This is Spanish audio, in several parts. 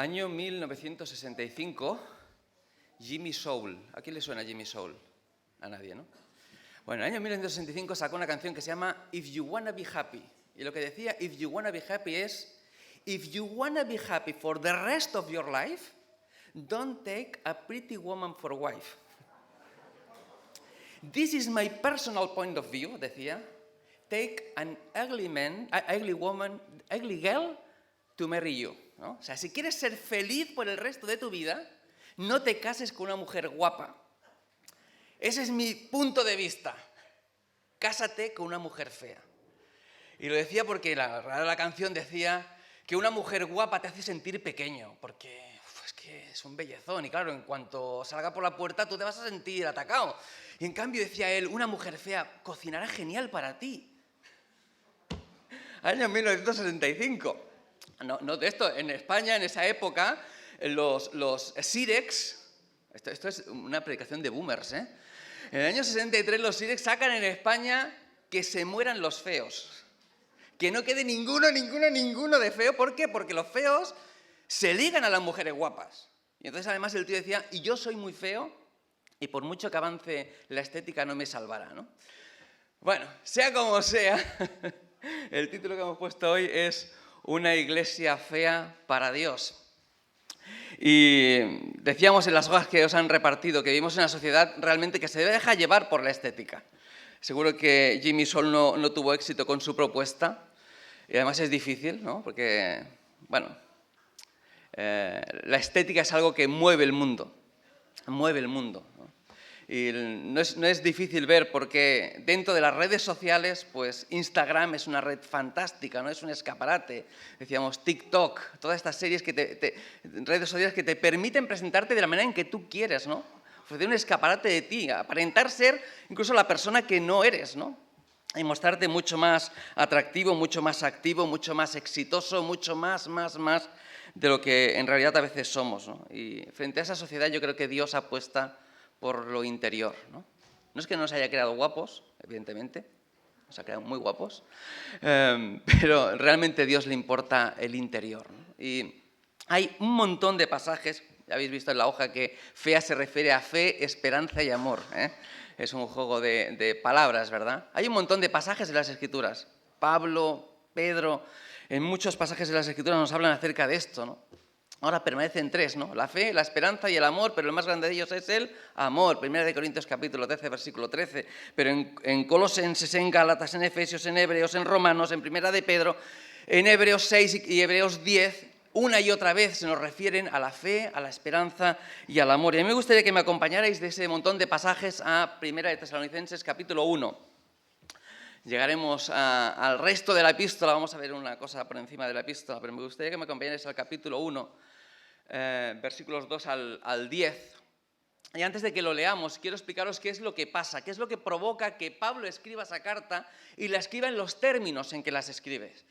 Año 1965, Jimmy Soul. ¿A quién le suena Jimmy Soul? A nadie, ¿no? Bueno, en el año 1965 sacó una canción que se llama If You Wanna Be Happy. Y lo que decía If You Wanna Be Happy es If you wanna be happy for the rest of your life, don't take a pretty woman for wife. This is my personal point of view, decía. Take an ugly man, ugly woman, ugly girl to marry you, ¿no? O sea, si quieres ser feliz por el resto de tu vida, no te cases con una mujer guapa. Ese es mi punto de vista. Cásate con una mujer fea. Y lo decía porque la canción decía que una mujer guapa te hace sentir pequeño, porque es que es un bellezón. Y claro, en cuanto salga por la puerta tú te vas a sentir atacado. Y en cambio, decía él, una mujer fea cocinará genial para ti. Año 1965. No de esto, en España, en esa época, los Sirex, esto es una predicación de boomers, ¿eh? En el año 63 los Sirex sacan en España que se mueran los feos. Que no quede ninguno de feo. ¿Por qué? Porque los feos se ligan a las mujeres guapas. Y entonces además el tío decía, y yo soy muy feo, y por mucho que avance la estética no me salvará, ¿no? Bueno, sea como sea, el título que hemos puesto hoy es Una iglesia fea para Dios. Y decíamos en las hojas que os han repartido que vivimos en una sociedad realmente que se deja llevar por la estética. Seguro que Jimmy Soul no tuvo éxito con su propuesta y además es difícil, ¿no? Porque, bueno, la estética es algo que mueve el mundo, ¿no? Y no es difícil ver porque dentro de las redes sociales, pues Instagram es una red fantástica, ¿no? Es un escaparate. Decíamos TikTok, todas estas series redes sociales que te permiten presentarte de la manera en que tú quieres, ¿no? Ofrecer un escaparate de ti, aparentar ser incluso la persona que no eres, ¿no? Y mostrarte mucho más atractivo, mucho más activo, mucho más exitoso, mucho más de lo que en realidad a veces somos, ¿no? Y frente a esa sociedad yo creo que Dios apuesta por lo interior, ¿no? No es que nos haya creado guapos, evidentemente, nos ha creado muy guapos, pero realmente a Dios le importa el interior, ¿no? Y hay un montón de pasajes, ya habéis visto en la hoja que fea se refiere a fe, esperanza y amor, ¿eh? Es un juego de palabras, ¿verdad? Hay un montón de pasajes en las Escrituras. Pablo, Pedro, en muchos pasajes de las Escrituras nos hablan acerca de esto, ¿no? Ahora permanecen tres, ¿no? La fe, la esperanza y el amor, pero el más grande de ellos es el amor. 1 Corintios capítulo 13, versículo 13. Pero en Colosenses, en Gálatas, en Efesios, en Hebreos, en Romanos, en 1 de Pedro, en Hebreos 6 y Hebreos 10, una y otra vez se nos refieren a la fe, a la esperanza y al amor. Y a mí me gustaría que me acompañarais de ese montón de pasajes a 1 de Tesalonicenses capítulo 1. Llegaremos al resto de la epístola, vamos a ver una cosa por encima de la epístola, pero me gustaría que me acompañarais al capítulo 1, versículos 2 al 10. Y antes de que lo leamos, quiero explicaros qué es lo que pasa, qué es lo que provoca que Pablo escriba esa carta y la escriba en los términos en que las escribes.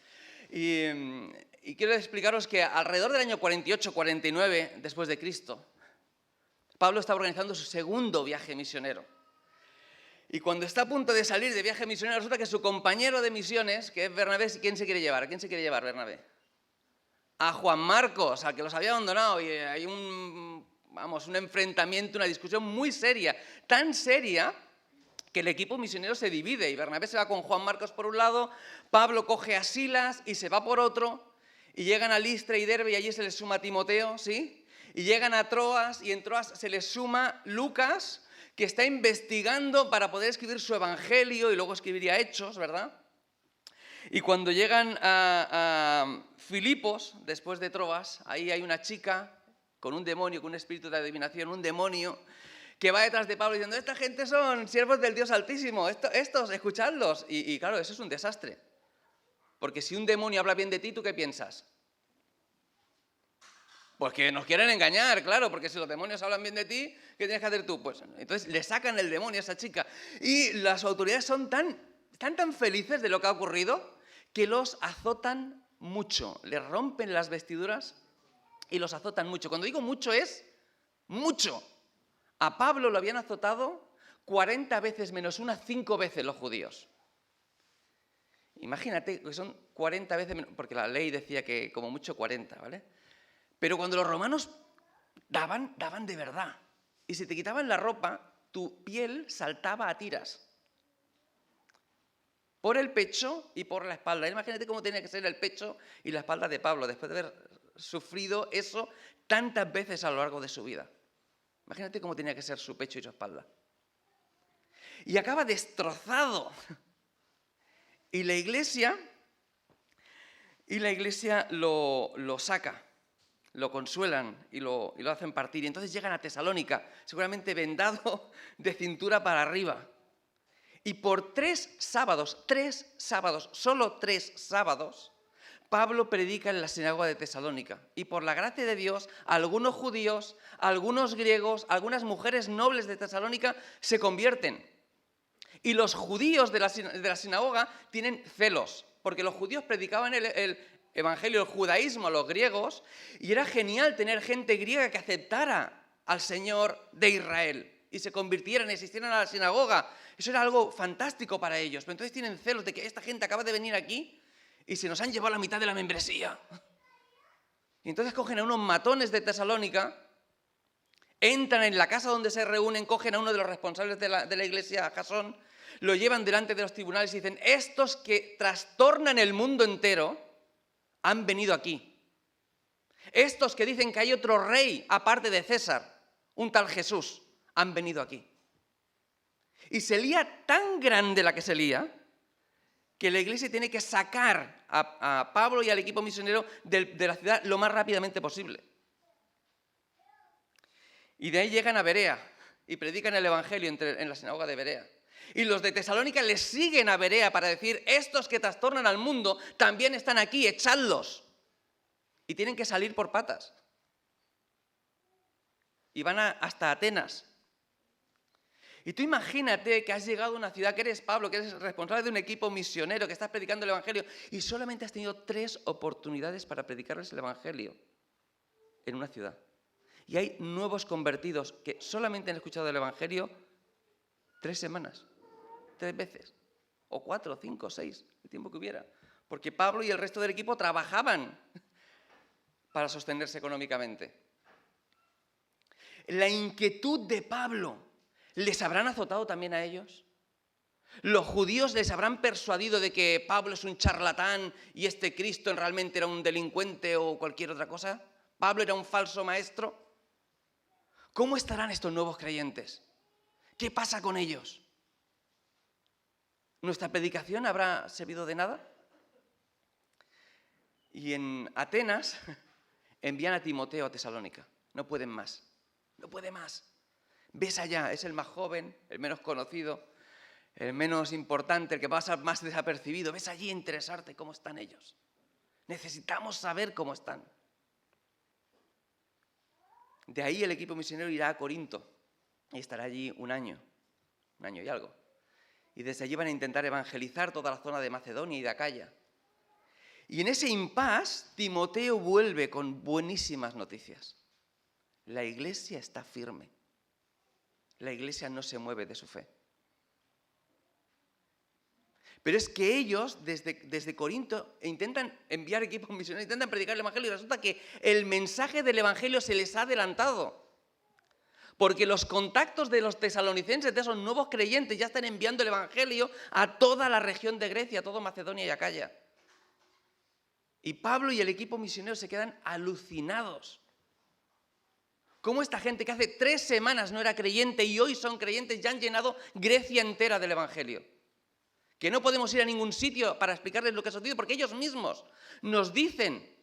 Y quiero explicaros que alrededor del año 48-49 después de Cristo, Pablo está organizando su segundo viaje misionero. Y cuando está a punto de salir de viaje misionero, resulta que su compañero de misiones, que es Bernabé, ¿quién se quiere llevar? ¿A quién se quiere llevar Bernabé? A Juan Marcos, al que los había abandonado. Y hay un enfrentamiento, una discusión muy seria, tan seria que el equipo misionero se divide. Y Bernabé se va con Juan Marcos por un lado, Pablo coge a Silas y se va por otro, y llegan a Listra y Derbe y allí se les suma Timoteo, ¿sí? Y llegan a Troas y en Troas se les suma Lucas, que está investigando para poder escribir su evangelio y luego escribiría Hechos, ¿verdad? Y cuando llegan a Filipos, después de Troas, ahí hay una chica con un demonio, con un espíritu de adivinación, un demonio, que va detrás de Pablo diciendo, esta gente son siervos del Dios Altísimo, estos, escuchadlos. Y claro, eso es un desastre. Porque si un demonio habla bien de ti, ¿tú qué piensas? Pues que nos quieren engañar, claro, porque si los demonios hablan bien de ti, ¿qué tienes que hacer tú? Pues entonces le sacan el demonio a esa chica. Y las autoridades están tan felices de lo que ha ocurrido que los azotan mucho. Les rompen las vestiduras y los azotan mucho. Cuando digo mucho es mucho. A Pablo lo habían azotado 40 veces menos una, 5 veces los judíos. Imagínate que son 40 veces menos, porque la ley decía que como mucho 40, ¿vale? Pero cuando los romanos daban de verdad. Y si te quitaban la ropa, tu piel saltaba a tiras. Por el pecho y por la espalda. Imagínate cómo tenía que ser el pecho y la espalda de Pablo después de haber sufrido eso tantas veces a lo largo de su vida. Imagínate cómo tenía que ser su pecho y su espalda. Y acaba destrozado. Y la iglesia lo saca, lo consuelan y lo hacen partir. Y entonces llegan a Tesalónica, seguramente vendado de cintura para arriba. Y por 3 sábados, solo 3 sábados, Pablo predica en la sinagoga de Tesalónica. Y por la gracia de Dios, algunos judíos, algunos griegos, algunas mujeres nobles de Tesalónica se convierten. Y los judíos de la sinagoga tienen celos, porque los judíos predicaban el evangelio, el judaísmo a los griegos, y era genial tener gente griega que aceptara al Señor de Israel y se convirtieran y asistieran a la sinagoga. Eso era algo fantástico para ellos. Pero entonces tienen celos de que esta gente acaba de venir aquí y se nos han llevado la mitad de la membresía. Y entonces cogen a unos matones de Tesalónica, entran en la casa donde se reúnen, cogen a uno de los responsables de la iglesia, a Jasón, lo llevan delante de los tribunales y dicen: estos que trastornan el mundo entero han venido aquí. Estos que dicen que hay otro rey aparte de César, un tal Jesús, han venido aquí. Y se lía tan grande la que se lía, que la iglesia tiene que sacar a Pablo y al equipo misionero de la ciudad lo más rápidamente posible. Y de ahí llegan a Berea y predican el evangelio en la sinagoga de Berea. Y los de Tesalónica les siguen a Berea para decir: estos que trastornan al mundo también están aquí, echadlos. Y tienen que salir por patas. Y van hasta Atenas. Y tú imagínate que has llegado a una ciudad, que eres Pablo, que eres responsable de un equipo misionero, que estás predicando el evangelio, y solamente has tenido 3 oportunidades para predicarles el evangelio en una ciudad. Y hay nuevos convertidos que solamente han escuchado el evangelio 3 semanas, 3 veces, o 4, 5, 6, el tiempo que hubiera. Porque Pablo y el resto del equipo trabajaban para sostenerse económicamente. La inquietud de Pablo, ¿les habrán azotado también a ellos? ¿Los judíos les habrán persuadido de que Pablo es un charlatán y este Cristo realmente era un delincuente o cualquier otra cosa? ¿Pablo era un falso maestro? ¿Cómo estarán estos nuevos creyentes? ¿Qué pasa con ellos? ¿Nuestra predicación habrá servido de nada? Y en Atenas envían a Timoteo a Tesalónica. No pueden más. No puede más. Ves allá, es el más joven, el menos conocido, el menos importante, el que pasa más desapercibido. Ves allí a interesarte cómo están ellos. Necesitamos saber cómo están. De ahí el equipo misionero irá a Corinto y estará allí un año y algo. Y desde allí van a intentar evangelizar toda la zona de Macedonia y de Acaya. Y en ese impasse, Timoteo vuelve con buenísimas noticias. La iglesia está firme. La iglesia no se mueve de su fe. Pero es que ellos, desde Corinto, intentan enviar equipos misioneros, intentan predicar el evangelio, y resulta que el mensaje del evangelio se les ha adelantado. Porque los contactos de los tesalonicenses, de esos nuevos creyentes, ya están enviando el evangelio a toda la región de Grecia, a toda Macedonia y Acaya. Y Pablo y el equipo misionero se quedan alucinados. ¿Cómo esta gente que hace 3 semanas no era creyente y hoy son creyentes ya han llenado Grecia entera del evangelio? Que no podemos ir a ningún sitio para explicarles lo que ha sucedido, porque ellos mismos nos dicen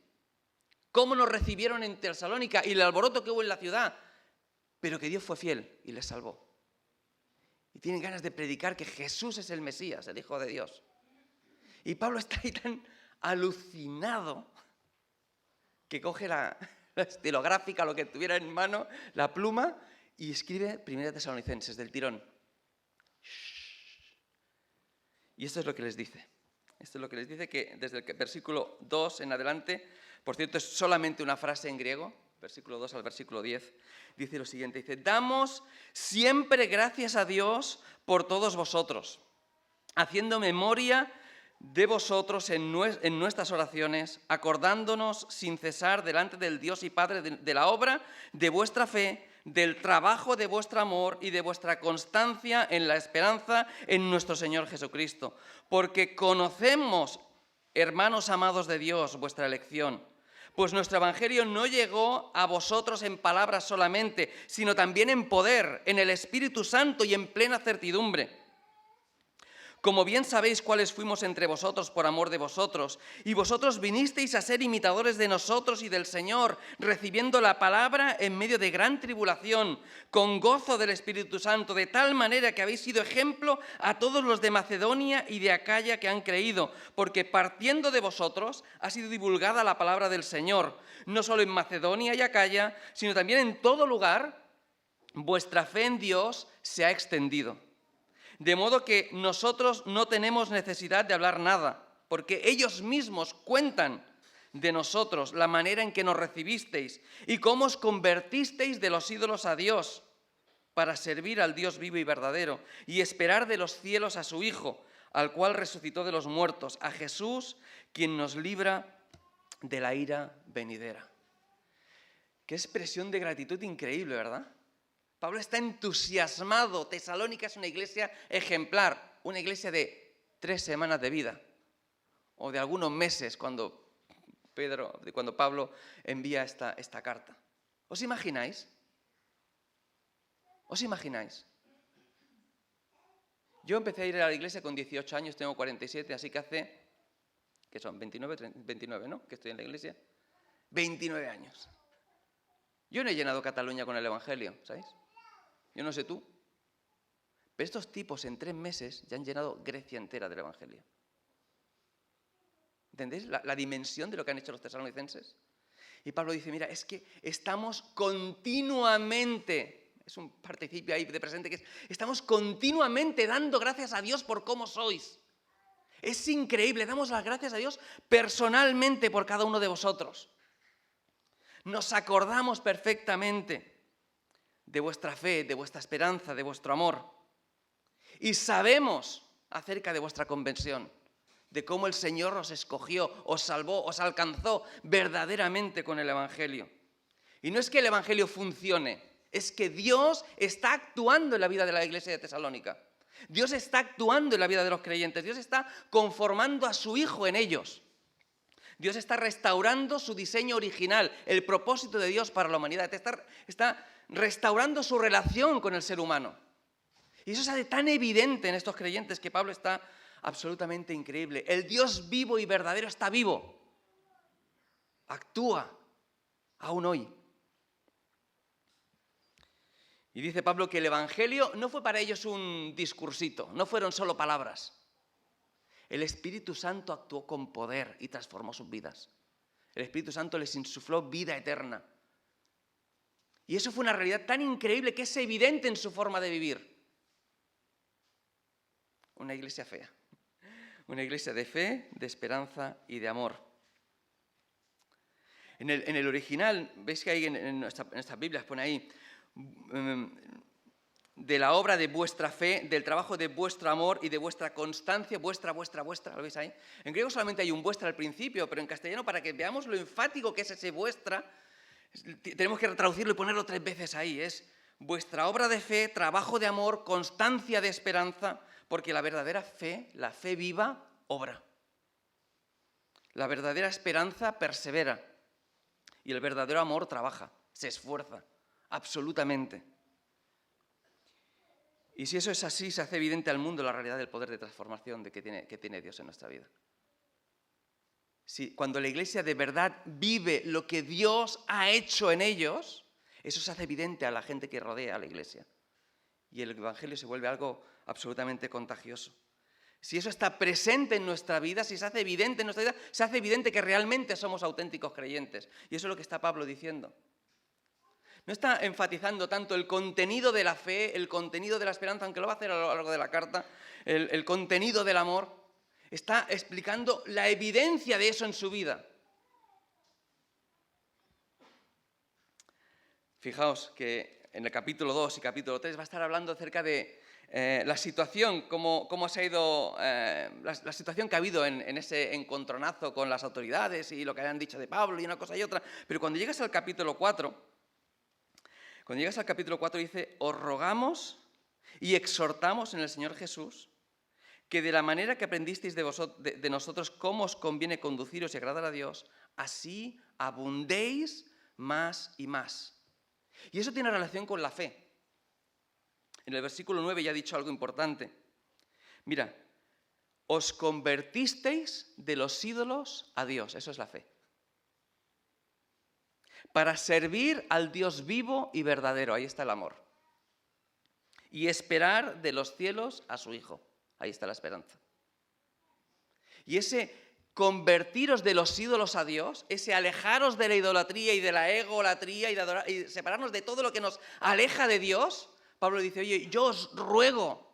cómo nos recibieron en Tesalónica y el alboroto que hubo en la ciudad, pero que Dios fue fiel y les salvó. Y tienen ganas de predicar que Jesús es el Mesías, el Hijo de Dios. Y Pablo está ahí tan alucinado que coge la estilográfica, lo que tuviera en mano, la pluma, y escribe 1 Tesalonicenses del tirón. Y esto es lo que les dice. Esto es lo que les dice, que desde el versículo 2 en adelante, por cierto, es solamente una frase en griego, versículo 2 al versículo 10, dice lo siguiente, dice: damos siempre gracias a Dios por todos vosotros, haciendo memoria de vosotros en nuestras oraciones, acordándonos sin cesar delante del Dios y Padre de la obra de vuestra fe, del trabajo de vuestro amor y de vuestra constancia en la esperanza en nuestro Señor Jesucristo. Porque conocemos, hermanos amados de Dios, vuestra elección, pues nuestro evangelio no llegó a vosotros en palabras solamente, sino también en poder, en el Espíritu Santo y en plena certidumbre. Como bien sabéis cuáles fuimos entre vosotros por amor de vosotros, y vosotros vinisteis a ser imitadores de nosotros y del Señor, recibiendo la palabra en medio de gran tribulación, con gozo del Espíritu Santo, de tal manera que habéis sido ejemplo a todos los de Macedonia y de Acaya que han creído, porque partiendo de vosotros ha sido divulgada la palabra del Señor, no solo en Macedonia y Acaya, sino también en todo lugar, vuestra fe en Dios se ha extendido. De modo que nosotros no tenemos necesidad de hablar nada, porque ellos mismos cuentan de nosotros la manera en que nos recibisteis y cómo os convertisteis de los ídolos a Dios para servir al Dios vivo y verdadero y esperar de los cielos a su Hijo, al cual resucitó de los muertos, a Jesús, quien nos libra de la ira venidera. Qué expresión de gratitud increíble, ¿verdad? Pablo está entusiasmado. Tesalónica es una iglesia ejemplar, una iglesia de 3 semanas de vida, o de algunos meses cuando Pablo envía esta carta. ¿Os imagináis? ¿Os imagináis? Yo empecé a ir a la iglesia con 18 años, tengo 47, así que hace, ¿qué son? 29, ¿no? Que estoy en la iglesia. 29 años. Yo no he llenado Cataluña con el Evangelio, ¿sabéis? Yo no sé tú, pero estos tipos en 3 meses ya han llenado Grecia entera del Evangelio. ¿Entendéis la dimensión de lo que han hecho los tesalonicenses? Y Pablo dice, mira, es que estamos continuamente, es un participio ahí de presente, que estamos continuamente dando gracias a Dios por cómo sois. Es increíble, damos las gracias a Dios personalmente por cada uno de vosotros. Nos acordamos perfectamente de vuestra fe, de vuestra esperanza, de vuestro amor. Y sabemos acerca de vuestra conversión, de cómo el Señor os escogió, os salvó, os alcanzó verdaderamente con el Evangelio. Y no es que el Evangelio funcione, es que Dios está actuando en la vida de la iglesia de Tesalónica. Dios está actuando en la vida de los creyentes. Dios está conformando a su Hijo en ellos. Dios está restaurando su diseño original, el propósito de Dios para la humanidad. Está restaurando su relación con el ser humano. Y eso se hace tan evidente en estos creyentes que Pablo está absolutamente increíble. El Dios vivo y verdadero está vivo. Actúa aún hoy. Y dice Pablo que el Evangelio no fue para ellos un discursito, no fueron solo palabras. El Espíritu Santo actuó con poder y transformó sus vidas. El Espíritu Santo les insufló vida eterna. Y eso fue una realidad tan increíble que es evidente en su forma de vivir. Una iglesia fea. Una iglesia de fe, de esperanza y de amor. En el original, veis que ahí en nuestras Biblias pone ahí, de la obra de vuestra fe, del trabajo de vuestro amor y de vuestra constancia, vuestra, ¿lo veis ahí? En griego solamente hay un vuestra al principio, pero en castellano, para que veamos lo enfático que es ese vuestra, tenemos que traducirlo y ponerlo 3 veces ahí. Es vuestra obra de fe, trabajo de amor, constancia de esperanza, porque la verdadera fe, la fe viva, obra. La verdadera esperanza persevera y el verdadero amor trabaja, se esfuerza, absolutamente. Y si eso es así, se hace evidente al mundo la realidad del poder de transformación que tiene Dios en nuestra vida. Cuando la iglesia de verdad vive lo que Dios ha hecho en ellos, eso se hace evidente a la gente que rodea a la iglesia. Y el Evangelio se vuelve algo absolutamente contagioso. Si eso está presente en nuestra vida, si se hace evidente en nuestra vida, se hace evidente que realmente somos auténticos creyentes. Y eso es lo que está Pablo diciendo. No está enfatizando tanto el contenido de la fe, el contenido de la esperanza, aunque lo va a hacer a lo largo de la carta, el contenido del amor. Está explicando la evidencia de eso en su vida. Fijaos que en el capítulo 2 y capítulo 3 va a estar hablando acerca de la situación, cómo se ha ido, la situación que ha habido en ese encontronazo con las autoridades y lo que habían dicho de Pablo y una cosa y otra. Pero cuando llegas al capítulo 4, dice, os rogamos y exhortamos en el Señor Jesús que de la manera que aprendisteis de nosotros cómo os conviene conduciros y agradar a Dios, así abundéis más y más. Y eso tiene relación con la fe. En el versículo 9 ya ha dicho algo importante. Mira, os convertisteis de los ídolos a Dios, eso es la fe. Para servir al Dios vivo y verdadero, ahí está el amor. Y esperar de los cielos a su Hijo, ahí está la esperanza. Y ese convertiros de los ídolos a Dios, ese alejaros de la idolatría y de la egolatría y separarnos de todo lo que nos aleja de Dios, Pablo dice, oye, yo os ruego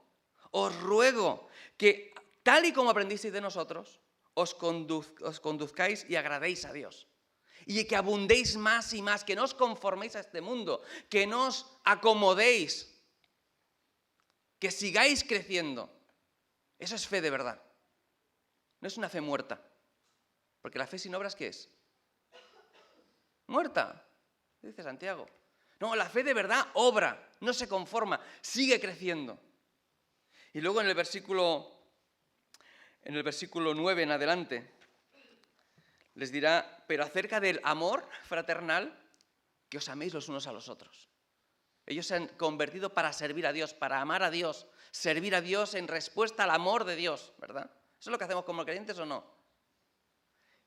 que tal y como aprendisteis de nosotros, os conduzcáis y agradéis a Dios. Y que abundéis más y más, que no os conforméis a este mundo, que no os acomodéis, que sigáis creciendo. Eso es fe de verdad. No es una fe muerta. Porque la fe sin obras, ¿qué es? Muerta, dice Santiago. No, la fe de verdad obra, no se conforma, sigue creciendo. Y luego en el versículo 9 en adelante, les dirá, pero acerca del amor fraternal, que os améis los unos a los otros. Ellos se han convertido para servir a Dios, para amar a Dios, servir a Dios en respuesta al amor de Dios, ¿verdad? ¿Eso es lo que hacemos como creyentes o no?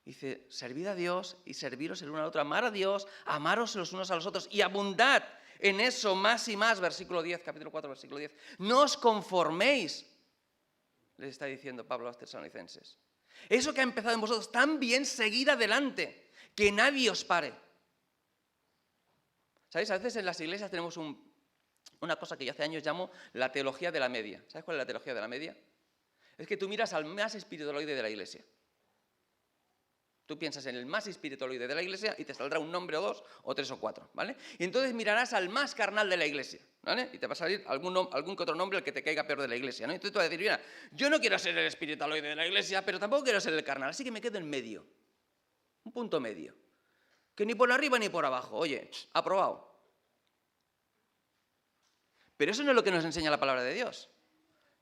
Dice, servid a Dios y serviros el uno al otro, amar a Dios, amaros los unos a los otros y abundad en eso más y más, versículo 10, capítulo 4, versículo 10. No os conforméis, les está diciendo Pablo a los tesalonicenses. Eso que ha empezado en vosotros, también seguid adelante, que nadie os pare. ¿Sabéis? A veces en las iglesias tenemos una cosa que yo hace años llamo la teología de la media. ¿Sabes cuál es la teología de la media? Es que tú miras al más espiritualoide de la iglesia. Tú piensas en el más espiritualoide de la iglesia y te saldrá un nombre o dos, o tres o cuatro, ¿vale? Y entonces mirarás al más carnal de la iglesia, ¿vale? Y te va a salir algún que otro nombre al que te caiga peor de la iglesia, ¿no? Entonces tú vas a decir, mira, yo no quiero ser el espiritualoide de la iglesia, pero tampoco quiero ser el carnal, así que me quedo en medio. Un punto medio. Que ni por arriba ni por abajo. Oye, aprobado. Pero eso no es lo que nos enseña la palabra de Dios.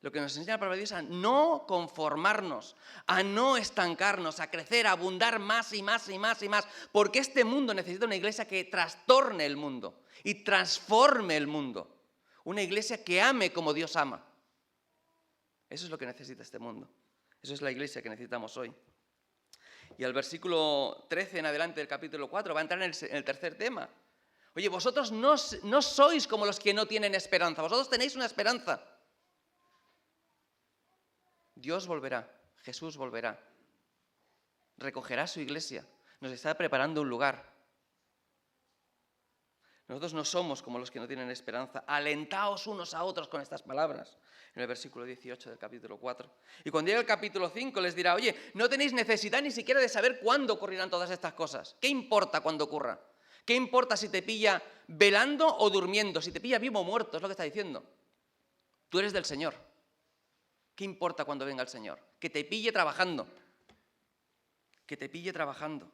Lo que nos enseña la palabra de Dios es a no conformarnos, a no estancarnos, a crecer, a abundar más y más y más y más. Porque este mundo necesita una iglesia que trastorne el mundo y transforme el mundo. Una iglesia que ame como Dios ama. Eso es lo que necesita este mundo. Eso es la iglesia que necesitamos hoy. Y al versículo 13 en adelante del capítulo 4 va a entrar en el tercer tema. Oye, vosotros no sois como los que no tienen esperanza. Vosotros tenéis una esperanza. Dios volverá, Jesús volverá, recogerá su iglesia, nos está preparando un lugar. Nosotros no somos como los que no tienen esperanza. Alentaos unos a otros con estas palabras, en el versículo 18 del capítulo 4. Y cuando llegue el capítulo 5 les dirá, oye, no tenéis necesidad ni siquiera de saber cuándo ocurrirán todas estas cosas. ¿Qué importa cuándo ocurra? ¿Qué importa si te pilla velando o durmiendo? Si te pilla vivo o muerto, es lo que está diciendo. Tú eres del Señor. ¿Qué importa cuando venga el Señor? Que te pille trabajando. Que te pille trabajando.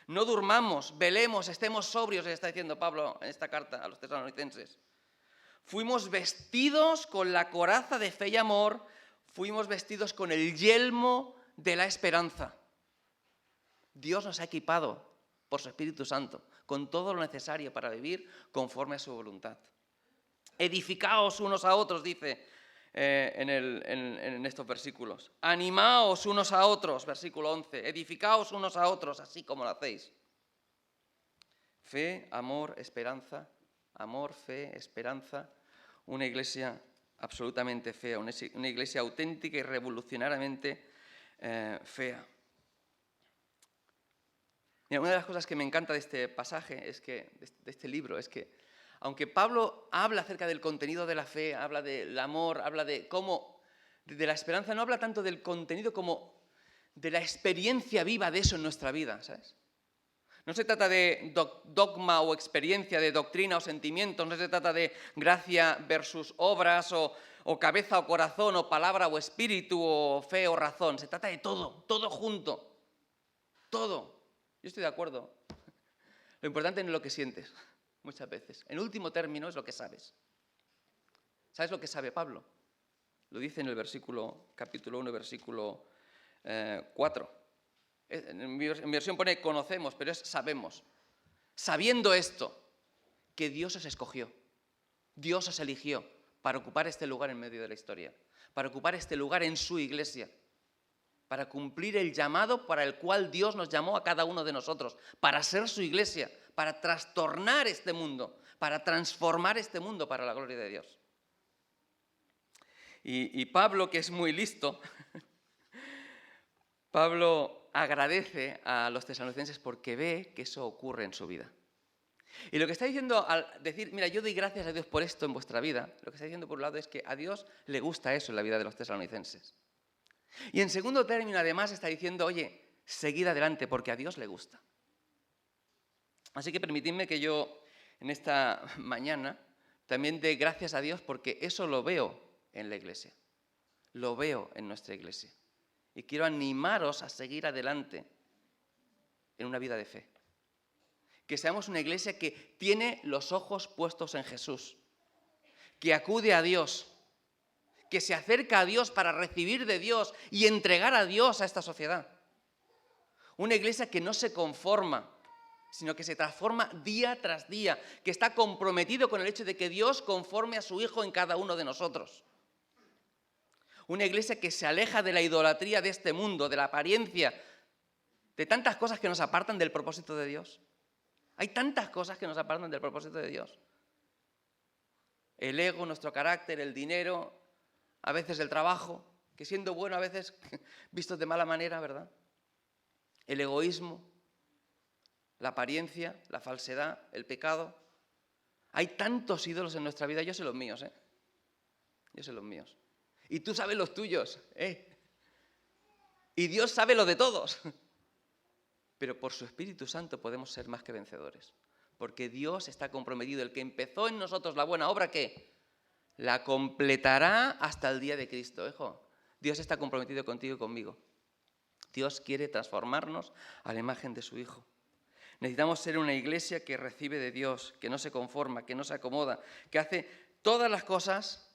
No durmamos, velemos, estemos sobrios, le está diciendo Pablo en esta carta a los tesalonicenses. Fuimos vestidos con la coraza de fe y amor, fuimos vestidos con el yelmo de la esperanza. Dios nos ha equipado por su Espíritu Santo con todo lo necesario para vivir conforme a su voluntad. Edificaos unos a otros, dice en estos versículos. Animaos unos a otros, versículo 11. Edificaos unos a otros, así como lo hacéis. Fe, amor, esperanza. Amor, fe, esperanza. Una iglesia absolutamente fea, una iglesia auténtica y revolucionariamente fea. Mira, una de las cosas que me encanta de este pasaje, de este libro, es que aunque Pablo habla acerca del contenido de la fe, habla del amor, habla de la esperanza, no habla tanto del contenido como de la experiencia viva de eso en nuestra vida, ¿sabes? No se trata de dogma o experiencia, de doctrina o sentimientos, no se trata de gracia versus obras o cabeza o corazón o palabra o espíritu o fe o razón. Se trata de todo, todo junto, todo. Yo estoy de acuerdo. Lo importante no es lo que sientes, muchas veces. En último término es lo que sabes. ¿Sabes lo que sabe Pablo? Lo dice en el capítulo 1, versículo 4. En mi versión pone conocemos, pero es sabemos. Sabiendo esto, que Dios os escogió, Dios os eligió para ocupar este lugar en medio de la historia, para ocupar este lugar en su iglesia, para cumplir el llamado para el cual Dios nos llamó a cada uno de nosotros, para ser su iglesia, para trastornar este mundo, para transformar este mundo para la gloria de Dios. Y Pablo, que es muy listo, Pablo agradece a los tesalonicenses porque ve que eso ocurre en su vida. Y lo que está diciendo al decir, mira, yo doy gracias a Dios por esto en vuestra vida, lo que está diciendo por un lado es que a Dios le gusta eso en la vida de los tesalonicenses. Y en segundo término, además, está diciendo, oye, seguid adelante porque a Dios le gusta. Así que permitidme que yo en esta mañana también dé gracias a Dios porque eso lo veo en la iglesia, lo veo en nuestra iglesia. Y quiero animaros a seguir adelante en una vida de fe. Que seamos una iglesia que tiene los ojos puestos en Jesús, que acude a Dios, que se acerca a Dios para recibir de Dios y entregar a Dios a esta sociedad. Una iglesia que no se conforma, sino que se transforma día tras día, que está comprometido con el hecho de que Dios conforme a su Hijo en cada uno de nosotros. Una iglesia que se aleja de la idolatría de este mundo, de la apariencia, de tantas cosas que nos apartan del propósito de Dios. Hay tantas cosas que nos apartan del propósito de Dios. El ego, nuestro carácter, el dinero, a veces el trabajo, que siendo bueno a veces vistos de mala manera, ¿verdad? El egoísmo, la apariencia, la falsedad, el pecado. Hay tantos ídolos en nuestra vida, yo sé los míos, ¿eh? Yo sé los míos. Y tú sabes los tuyos, ¿eh? Y Dios sabe los de todos. Pero por su Espíritu Santo podemos ser más que vencedores. Porque Dios está comprometido. El que empezó en nosotros la buena obra, ¿qué? La completará hasta el día de Cristo, hijo. Dios está comprometido contigo y conmigo. Dios quiere transformarnos a la imagen de su Hijo. Necesitamos ser una iglesia que recibe de Dios, que no se conforma, que no se acomoda, que hace todas las cosas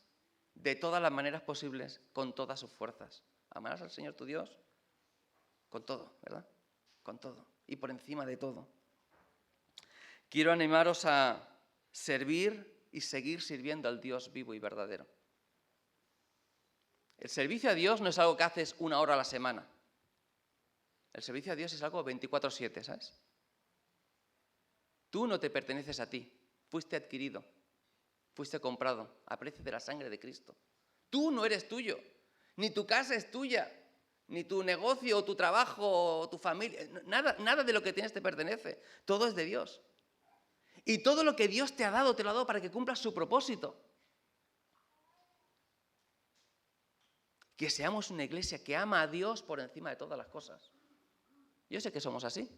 de todas las maneras posibles, con todas sus fuerzas. Amarás al Señor tu Dios con todo, ¿verdad? Con todo y por encima de todo. Quiero animaros a servir y seguir sirviendo al Dios vivo y verdadero. El servicio a Dios no es algo que haces 1 hora a la semana. El servicio a Dios es algo 24/7, ¿sabes? Tú no te perteneces a ti, fuiste adquirido, fuiste comprado a precio de la sangre de Cristo. Tú no eres tuyo, ni tu casa es tuya, ni tu negocio o tu trabajo o tu familia, nada de lo que tienes te pertenece, todo es de Dios. Y todo lo que Dios te ha dado, te lo ha dado para que cumplas su propósito. Que seamos una iglesia que ama a Dios por encima de todas las cosas. Yo sé que somos así.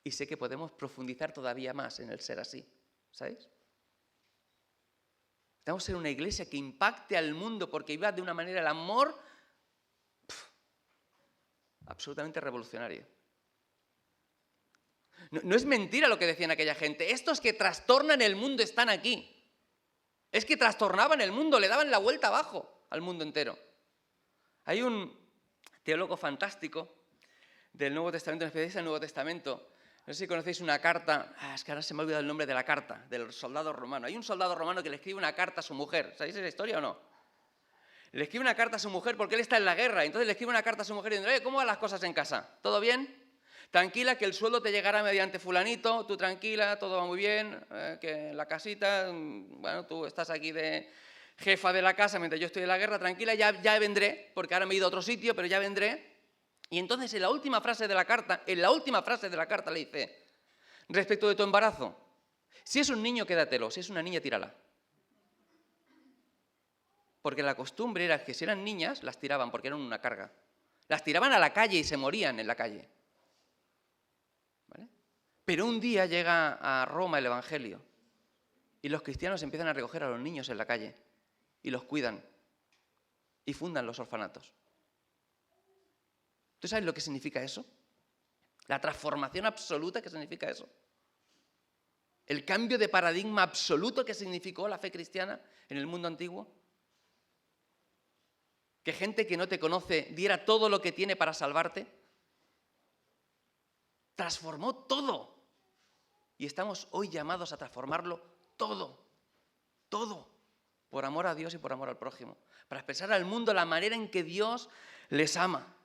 Y sé que podemos profundizar todavía más en el ser así, ¿sabéis? Necesitamos ser una iglesia que impacte al mundo porque viva de una manera el amor absolutamente revolucionario. No es mentira lo que decían aquella gente. Estos que trastornan el mundo están aquí. Es que trastornaban el mundo, le daban la vuelta abajo al mundo entero. Hay un teólogo fantástico del Nuevo Testamento, especialista del Nuevo Testamento. No sé si conocéis una carta, es que ahora se me ha olvidado el nombre de la carta, del soldado romano. Hay un soldado romano que le escribe una carta a su mujer. ¿Sabéis esa historia o no? Le escribe una carta a su mujer porque él está en la guerra. Entonces le escribe una carta a su mujer diciendo, oye, ¿cómo van las cosas en casa? ¿Todo bien? Tranquila, que el sueldo te llegará mediante fulanito, tú tranquila, todo va muy bien, que en la casita, bueno, tú estás aquí de jefa de la casa mientras yo estoy en la guerra, tranquila, ya vendré, porque ahora me he ido a otro sitio, pero ya vendré. Y entonces en la última frase de la carta le dice, respecto de tu embarazo, si es un niño, quédatelo, si es una niña, tírala. Porque la costumbre era que si eran niñas, las tiraban porque eran una carga. Las tiraban a la calle y se morían en la calle. ¿Vale? Pero un día llega a Roma el Evangelio y los cristianos empiezan a recoger a los niños en la calle y los cuidan y fundan los orfanatos. ¿Tú sabes lo que significa eso? La transformación absoluta que significa eso. El cambio de paradigma absoluto que significó la fe cristiana en el mundo antiguo. Que gente que no te conoce diera todo lo que tiene para salvarte. Transformó todo. Y estamos hoy llamados a transformarlo todo. Todo. Por amor a Dios y por amor al prójimo. Para expresar al mundo la manera en que Dios les ama.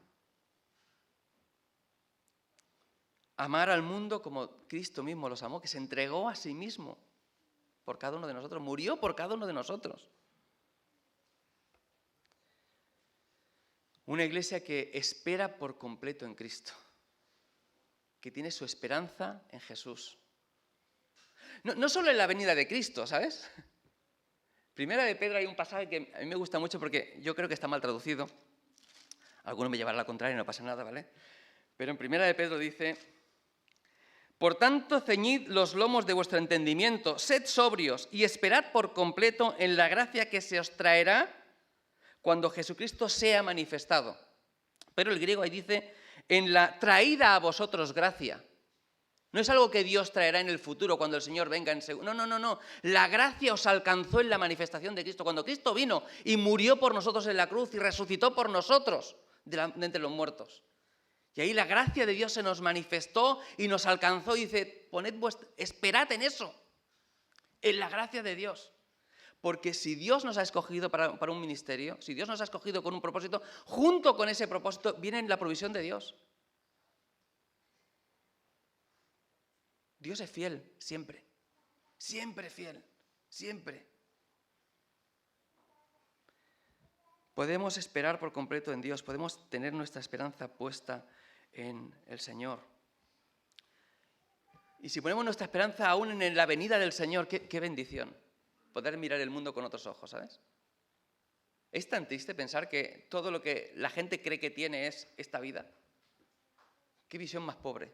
Amar al mundo como Cristo mismo los amó, que se entregó a sí mismo por cada uno de nosotros, murió por cada uno de nosotros. Una iglesia que espera por completo en Cristo, que tiene su esperanza en Jesús. No solo en la venida de Cristo, ¿sabes? Primera de Pedro hay un pasaje que a mí me gusta mucho porque yo creo que está mal traducido. Algunos me llevarán la contraria y no pasa nada, ¿vale? Pero en Primera de Pedro dice: por tanto, ceñid los lomos de vuestro entendimiento, sed sobrios y esperad por completo en la gracia que se os traerá cuando Jesucristo sea manifestado. Pero el griego ahí dice, en la traída a vosotros gracia. No es algo que Dios traerá en el futuro cuando el Señor venga en segundo. No. La gracia os alcanzó en la manifestación de Cristo. Cuando Cristo vino y murió por nosotros en la cruz y resucitó por nosotros de entre los muertos. Y ahí la gracia de Dios se nos manifestó y nos alcanzó y dice, esperad en eso, en la gracia de Dios. Porque si Dios nos ha escogido para un ministerio, si Dios nos ha escogido con un propósito, junto con ese propósito viene la provisión de Dios. Dios es fiel, siempre. Siempre fiel, siempre. Podemos esperar por completo en Dios, podemos tener nuestra esperanza puesta en el Señor. Y si ponemos nuestra esperanza aún en la venida del Señor, qué bendición. Poder mirar el mundo con otros ojos, ¿sabes? Es tan triste pensar que todo lo que la gente cree que tiene es esta vida. Qué visión más pobre.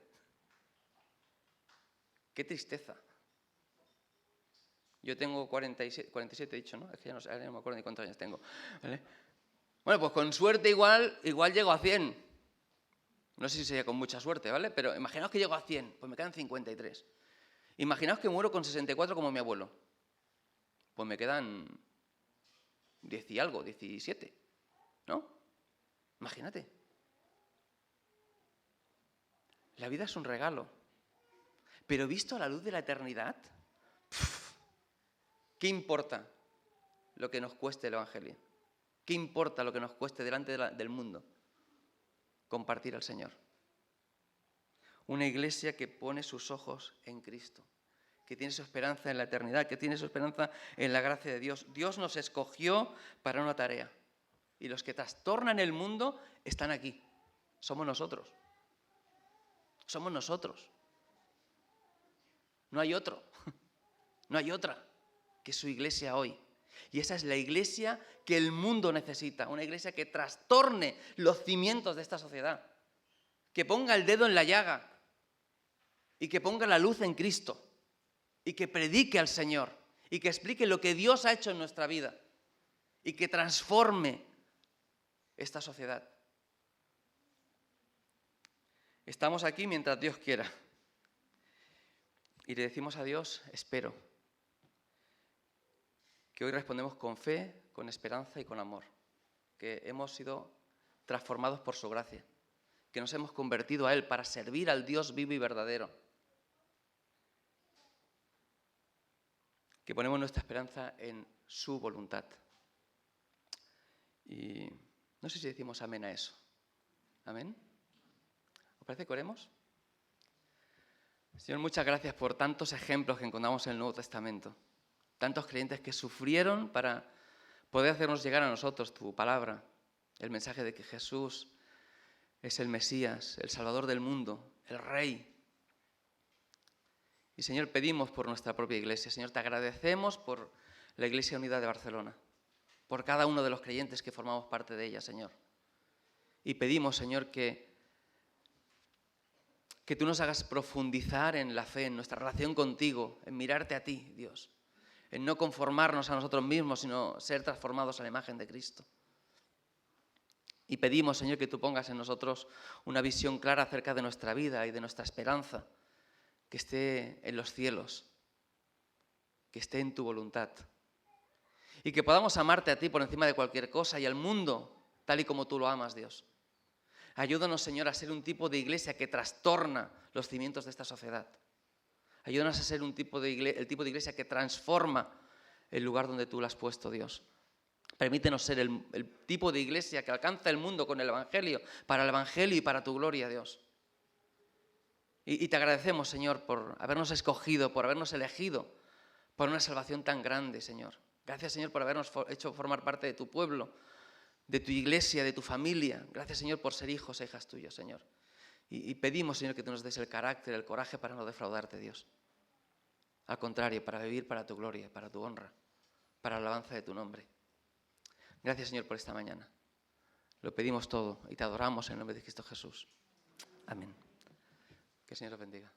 Qué tristeza. Yo tengo 47 he dicho, ¿no? Es que ya no me acuerdo ni cuántos años tengo. ¿Vale? Bueno, pues con suerte igual llego a 100. No sé si sería con mucha suerte, ¿vale? Pero imaginaos que llego a 100, pues me quedan 53. Imaginaos que muero con 64 como mi abuelo. Pues me quedan 10 y algo, 17, ¿no? Imagínate. La vida es un regalo. Pero visto a la luz de la eternidad, ¿qué importa lo que nos cueste el Evangelio? ¿Qué importa lo que nos cueste delante del mundo? Compartir al Señor. Una iglesia que pone sus ojos en Cristo, que tiene su esperanza en la eternidad, que tiene su esperanza en la gracia de Dios. Dios nos escogió para una tarea. Y los que trastornan el mundo están aquí. Somos nosotros. Somos nosotros. No hay otro. No hay otra que su iglesia hoy. Y esa es la iglesia que el mundo necesita. Una iglesia que trastorne los cimientos de esta sociedad. Que ponga el dedo en la llaga. Y que ponga la luz en Cristo. Y que predique al Señor. Y que explique lo que Dios ha hecho en nuestra vida. Y que transforme esta sociedad. Estamos aquí mientras Dios quiera. Y le decimos a Dios, espero. Que hoy respondemos con fe, con esperanza y con amor. Que hemos sido transformados por su gracia. Que nos hemos convertido a Él para servir al Dios vivo y verdadero. Que ponemos nuestra esperanza en su voluntad. Y no sé si decimos amén a eso. ¿Amén? ¿Os parece que oremos? Señor, muchas gracias por tantos ejemplos que encontramos en el Nuevo Testamento. Tantos creyentes que sufrieron para poder hacernos llegar a nosotros tu palabra. El mensaje de que Jesús es el Mesías, el Salvador del mundo, el Rey. Y Señor, pedimos por nuestra propia iglesia. Señor, te agradecemos por la Iglesia Unida de Barcelona, por cada uno de los creyentes que formamos parte de ella, Señor. Y pedimos, Señor, que Que tú nos hagas profundizar en la fe, en nuestra relación contigo, en mirarte a ti, Dios. En no conformarnos a nosotros mismos, sino ser transformados a la imagen de Cristo. Y pedimos, Señor, que tú pongas en nosotros una visión clara acerca de nuestra vida y de nuestra esperanza, que esté en los cielos, que esté en tu voluntad. Y que podamos amarte a ti por encima de cualquier cosa y al mundo tal y como tú lo amas, Dios. Ayúdanos, Señor, a ser un tipo de iglesia que trastorna los cimientos de esta sociedad. Ayúdanos a ser el tipo de iglesia que transforma el lugar donde tú la has puesto, Dios. Permítenos ser el tipo de iglesia que alcanza el mundo con el Evangelio, para el Evangelio y para tu gloria, Dios. Y te agradecemos, Señor, por habernos escogido, por habernos elegido, por una salvación tan grande, Señor. Gracias, Señor, por habernos hecho formar parte de tu pueblo, de tu iglesia, de tu familia. Gracias, Señor, por ser hijos e hijas tuyos, Señor. Y pedimos, Señor, que tú nos des el carácter, el coraje para no defraudarte, Dios. Al contrario, para vivir para tu gloria, para tu honra, para la alabanza de tu nombre. Gracias, Señor, por esta mañana. Lo pedimos todo y te adoramos en el nombre de Cristo Jesús. Amén. Que el Señor os bendiga.